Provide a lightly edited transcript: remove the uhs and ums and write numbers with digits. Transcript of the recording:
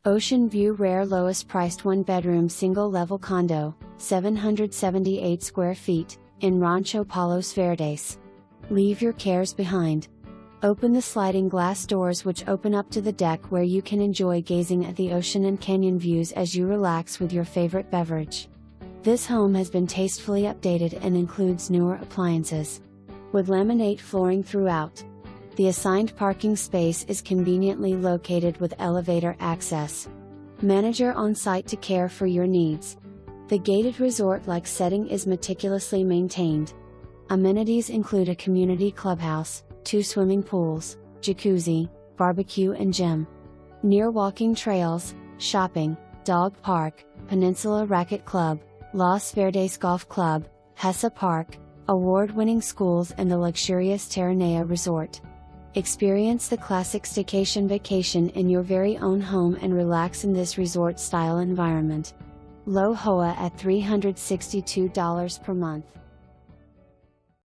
Ocean View Rare lowest priced 1-bedroom single-level condo, 778 square feet, in Rancho Palos Verdes. Leave your cares behind. Open the sliding glass doors which open up to the deck where you can enjoy gazing at the ocean and canyon views as you relax with your favorite beverage. This home has been tastefully updated and includes newer appliances. With laminate flooring throughout. The assigned parking space is conveniently located with elevator access. Manager on site to care for your needs. The gated resort-like setting is meticulously maintained. Amenities include a community clubhouse, 2 swimming pools, jacuzzi, barbecue and gym. Near walking trails, shopping, dog park, Peninsula Racquet Club, Los Verdes Golf Club, Hesse Park, award-winning schools and the luxurious Terranea Resort. Experience the classic staycation vacation in your very own home and relax in this resort-style environment. Low HOA at $362 per month.